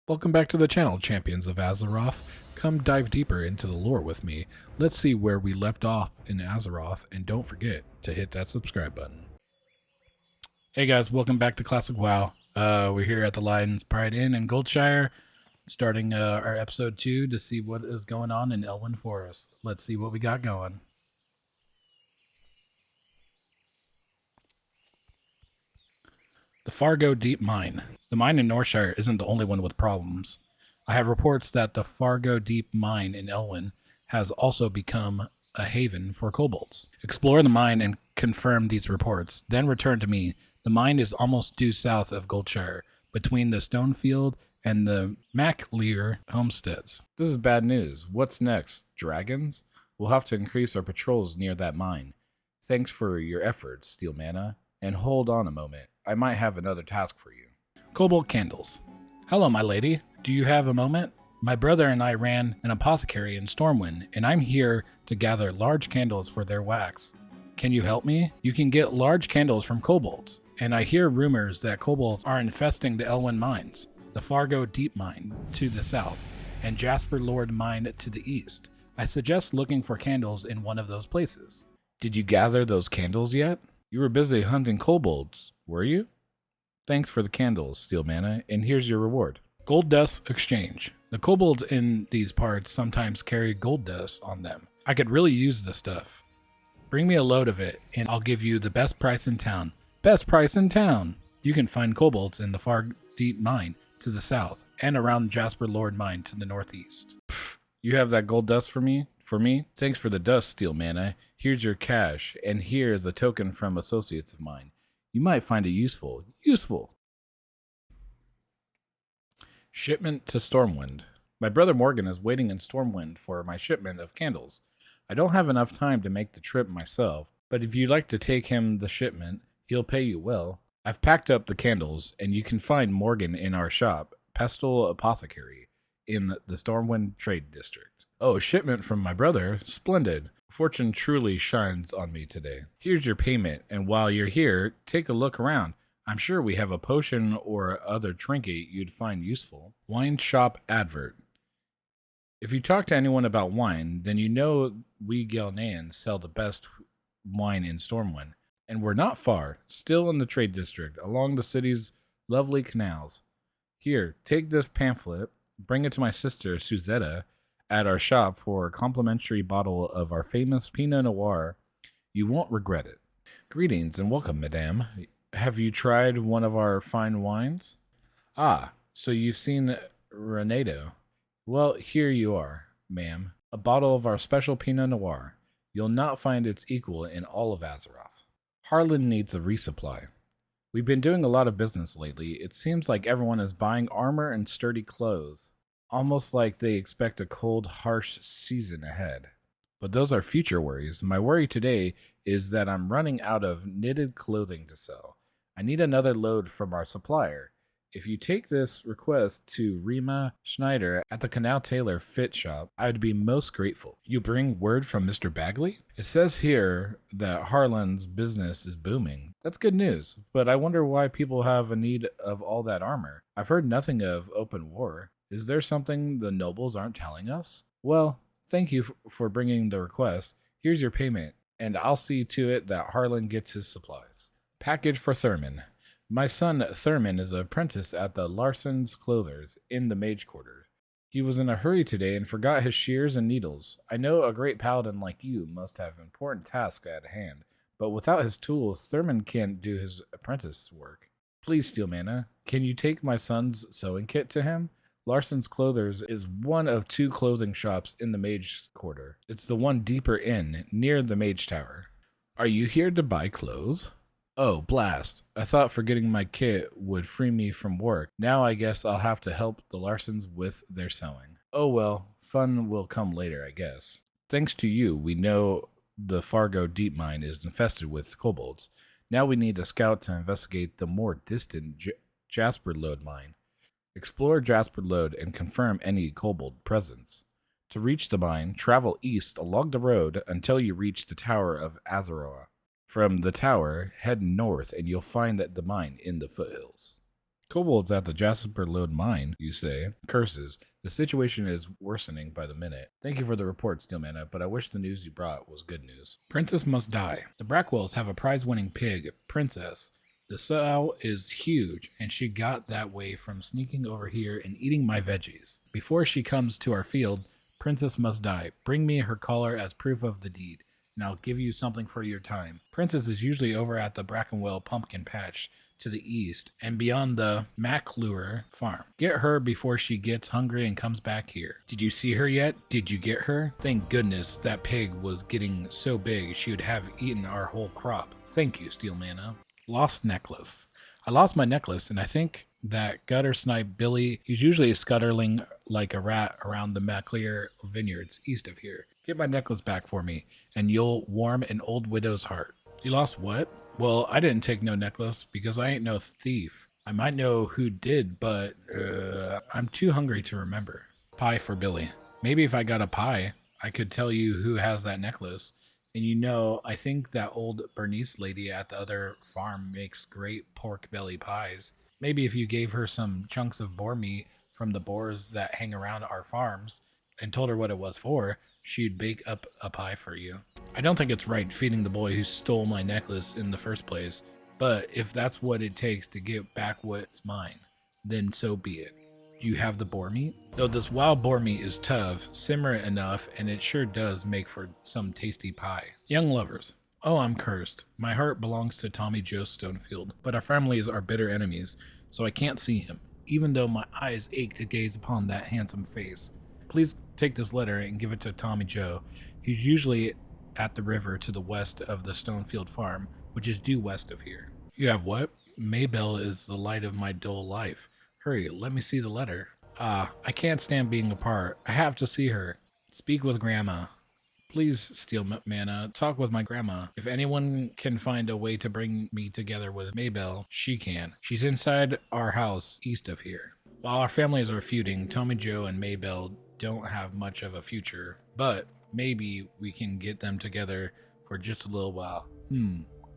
Welcome back to the channel, champions of Azeroth. Come dive deeper into the lore with me. Let's see where we left off in Azeroth, and don't forget to hit that subscribe button. Hey guys, welcome back to Classic WoW. We're here at the Lion's Pride Inn in Goldshire, starting our episode 2 to see what is going on in Elwyn Forest. Let's see what we got going. The Fargo Deep Mine. The mine in Northshire isn't the only one with problems. I have reports that the Fargo Deep Mine in Elwyn has also become a haven for kobolds. Explore the mine and confirm these reports, then return to me. The mine is almost due south of Goldshire, between the Stonefield and the MacLear homesteads. This is bad news. What's next? Dragons? We'll have to increase our patrols near that mine. Thanks for your efforts, Steel Mana. And hold on a moment. I might have another task for you. Cobalt Candles. Hello, my lady. Do you have a moment? My brother and I ran an apothecary in Stormwind, and I'm here to gather large candles for their wax. Can you help me? You can get large candles from kobolds, and I hear rumors that kobolds are infesting the Elwyn mines, the Fargo Deep Mine to the south, and Jasper Lord Mine to the east. I suggest looking for candles in one of those places. Did you gather those candles yet? You were busy hunting kobolds, were you? Thanks for the candles, Steel Mana, and here's your reward. Gold Dust Exchange. The kobolds in these parts sometimes carry gold dust on them. I could really use the stuff. Bring me a load of it, and I'll give you the best price in town. Best price in town! You can find kobolds in the Far Deep Mine to the south, and around Jasper Lord Mine to the northeast. Pfft, you have that gold dust for me? For me? Thanks for the dust, Steel Mana. Here's your cash, and here's a token from associates of mine. You might find it useful. Useful! Shipment to Stormwind. My brother Morgan is waiting in Stormwind for my shipment of candles. I don't have enough time to make the trip myself, but if you'd like to take him the shipment, he'll pay you well. I've packed up the candles, and you can find Morgan in our shop, Pestle Apothecary, in the Stormwind Trade District. Oh, shipment from my brother? Splendid. Fortune truly shines on me today. Here's your payment, and while you're here, take a look around. I'm sure we have a potion or other trinket you'd find useful. Wine shop advert. If you talk to anyone about wine, then you know we Gelnaeans sell the best wine in Stormwind. And we're not far, still in the trade district, along the city's lovely canals. Here, take this pamphlet, bring it to my sister Suzetta at our shop for a complimentary bottle of our famous Pinot Noir. You won't regret it. Greetings and welcome, madame. Have you tried one of our fine wines? Ah, so you've seen Renato. Well, here you are, ma'am. A bottle of our special Pinot Noir. You'll not find its equal in all of Azeroth. Harlan needs a resupply. We've been doing a lot of business lately. It seems like everyone is buying armor and sturdy clothes. Almost like they expect a cold, harsh season ahead. But those are future worries. My worry today is that I'm running out of knitted clothing to sell. I need another load from our supplier. If you take this request to Rima Schneider at the Canal Tailor Fit Shop, I would be most grateful. You bring word from Mr. Bagley? It says here that Harlan's business is booming. That's good news, but I wonder why people have a need of all that armor. I've heard nothing of open war. Is there something the nobles aren't telling us? Well, thank you for bringing the request. Here's your payment, and I'll see to it that Harlan gets his supplies. Package for Thurman. My son Thurman is an apprentice at the Larson's Clothers in the Mage Quarter. He was in a hurry today and forgot his shears and needles. I know a great paladin like you must have important tasks at hand, but without his tools, Thurman can't do his apprentice work. Please, Steel Mana, can you take my son's sewing kit to him? Larson's Clothers is one of 2 clothing shops in the Mage Quarter. It's the one deeper in, near the Mage Tower. Are you here to buy clothes? Oh, blast. I thought forgetting my kit would free me from work. Now I guess I'll have to help the Larsons with their sewing. Oh well, fun will come later, I guess. Thanks to you, we know the Fargo Deep Mine is infested with kobolds. Now we need a scout to investigate the more distant Jasper Lode Mine. Explore Jasper Lode and confirm any kobold presence. To reach the mine, travel east along the road until you reach the Tower of Azeroth. From the tower, head north and you'll find the mine in the foothills. Kobolds at the Jasper Lode mine, you say. Curses. The situation is worsening by the minute. Thank you for the report, Steelmana, but I wish the news you brought was good news. Princess must die. The Brackwells have a prize-winning pig, Princess. The sow is huge, and she got that way from sneaking over here and eating my veggies. Before she comes to our field, Princess must die. Bring me her collar as proof of the deed, and I'll give you something for your time. Princess is usually over at the Brackenwell pumpkin patch to the east and beyond the MacLure farm. Get her before she gets hungry and comes back here. Did you see her yet? Did you get her? Thank goodness that pig was getting so big she would have eaten our whole crop. Thank you, Steelmana. Lost necklace. I lost my necklace, and I think that gutter snipe Billy, he's usually scuttling like a rat around the MacLear vineyards east of here. Get my necklace back for me, and you'll warm an old widow's heart. You lost what? Well, I didn't take no necklace because I ain't no thief. I might know who did, but I'm too hungry to remember. Pie for Billy. Maybe if I got a pie, I could tell you who has that necklace. And you know, I think that old Bernice lady at the other farm makes great pork belly pies. Maybe if you gave her some chunks of boar meat from the boars that hang around our farms and told her what it was for, she'd bake up a pie for you. I don't think it's right feeding the boy who stole my necklace in the first place, but if that's what it takes to get back what's mine, then so be it. Do you have the boar meat? Though this wild boar meat is tough, simmer it enough, and it sure does make for some tasty pie. Young lovers. Oh, I'm cursed. My heart belongs to Tommy Joe Stonefield, but our families are bitter enemies, so I can't see him, even though my eyes ache to gaze upon that handsome face. Please take this letter and give it to Tommy Joe. He's usually at the river to the west of the Stonefield farm, which is due west of here. You have what? Maybelle is the light of my dull life. Hurry, let me see the letter. I can't stand being apart. I have to see her. Speak with Grandma. Please, Steelmana, talk with my grandma. If anyone can find a way to bring me together with Maybelle, she can. She's inside our house east of here. While our families are feuding, Tommy Joe and Maybelle don't have much of a future, but maybe we can get them together for just a little while.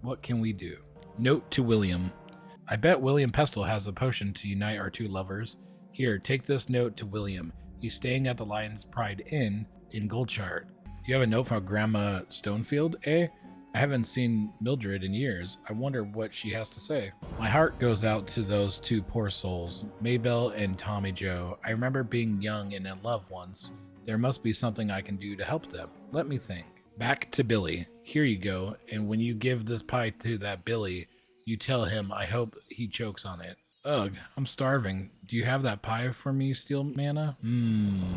What can we do? Note to William. I bet William Pestle has a potion to unite our two lovers. Here, take this note to William. He's staying at the Lion's Pride Inn in Goldshire. You have a note from Grandma Stonefield, eh? I haven't seen Mildred in years. I wonder what she has to say. My heart goes out to those two poor souls, Maybelle and Tommy Joe. I remember being young and in love once. There must be something I can do to help them. Let me think. Back to Billy. Here you go, and when you give this pie to that Billy, you tell him I hope he chokes on it. Ugh, I'm starving. Do you have that pie for me, Steelmana?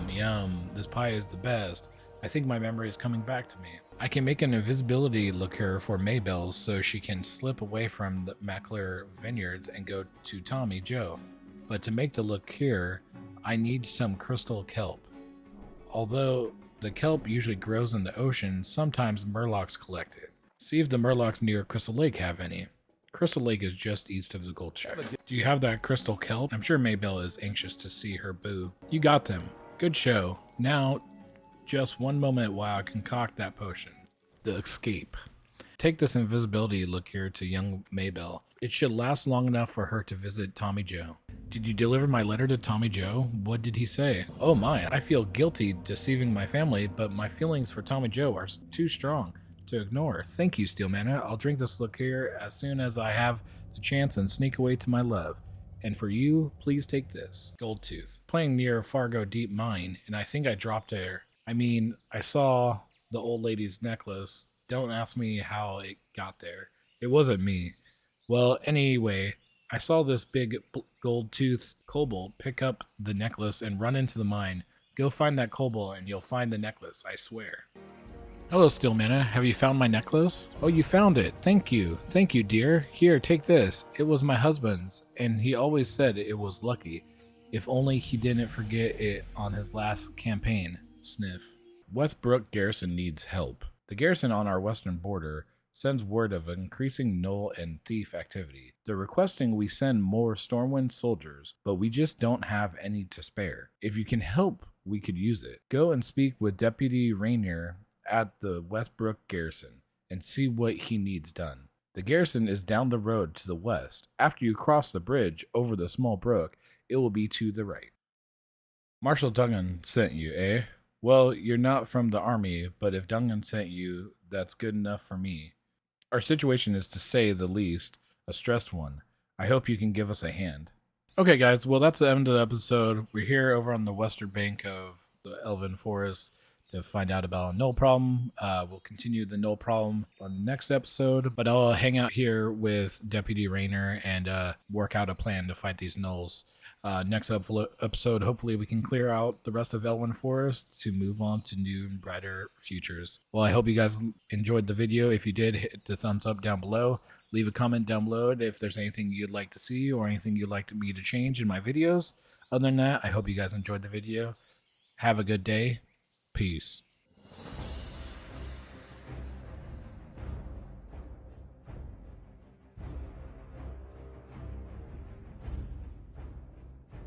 Yum. This pie is the best. I think my memory is coming back to me. I can make an invisibility looker for Maybelle so she can slip away from the MacLear vineyards and go to Tommy Joe. But to make the look here, I need some crystal kelp. Although the kelp usually grows in the ocean, sometimes murlocs collect it. See if the murlocs near Crystal Lake have any. Crystal Lake is just east of the gold shack. Do you have that crystal kelp? I'm sure Maybelle is anxious to see her boo. You got them. Good show. Now, just one moment while I concoct that potion. The escape. Take this invisibility look here to young Maybelle. It should last long enough for her to visit Tommy Joe. Did you deliver my letter to Tommy Joe? What did he say? Oh my, I feel guilty deceiving my family, but my feelings for Tommy Joe are too strong to ignore. Thank you, Steelmana. I'll drink this look here as soon as I have the chance and sneak away to my love. And for you, please take this. Gold Tooth. Playing near Fargo Deep Mine, and I think I dropped there. I mean, I saw the old lady's necklace. Don't ask me how it got there. It wasn't me. Well, anyway, I saw this big gold tooth kobold pick up the necklace and run into the mine. Go find that kobold and you'll find the necklace, I swear. Hello, Steelmana. Have you found my necklace? Oh, you found it. Thank you. Thank you, dear. Here, take this. It was my husband's, and he always said it was lucky. If only he didn't forget it on his last campaign. Sniff. Westbrook Garrison needs help. The garrison on our western border sends word of increasing gnoll and thief activity. They're requesting we send more Stormwind soldiers, but we just don't have any to spare. If you can help, we could use it. Go and speak with Deputy Rainier at the Westbrook garrison and see what he needs done. The garrison is down the road to the west. After you cross the bridge over the small brook, it will be to the right. Marshal Dungan sent you, eh? Well, you're not from the army, but if Dungan sent you, that's good enough for me. Our situation is, to say the least, a stressed one. I hope you can give us a hand. Okay, guys, well, that's the end of the episode. We're here over on the western bank of the Elven Forest to find out about a null problem. We'll continue the null problem on the next episode, but I'll hang out here with Deputy Rayner and work out a plan to fight these nulls. Next episode, hopefully we can clear out the rest of Elven Forest to move on to new and brighter futures. Well, I hope you guys enjoyed the video. If you did, hit the thumbs up down below. Leave a comment down below if there's anything you'd like to see or anything you'd like me to change in my videos. Other than that, I hope you guys enjoyed the video. Have a good day. Peace.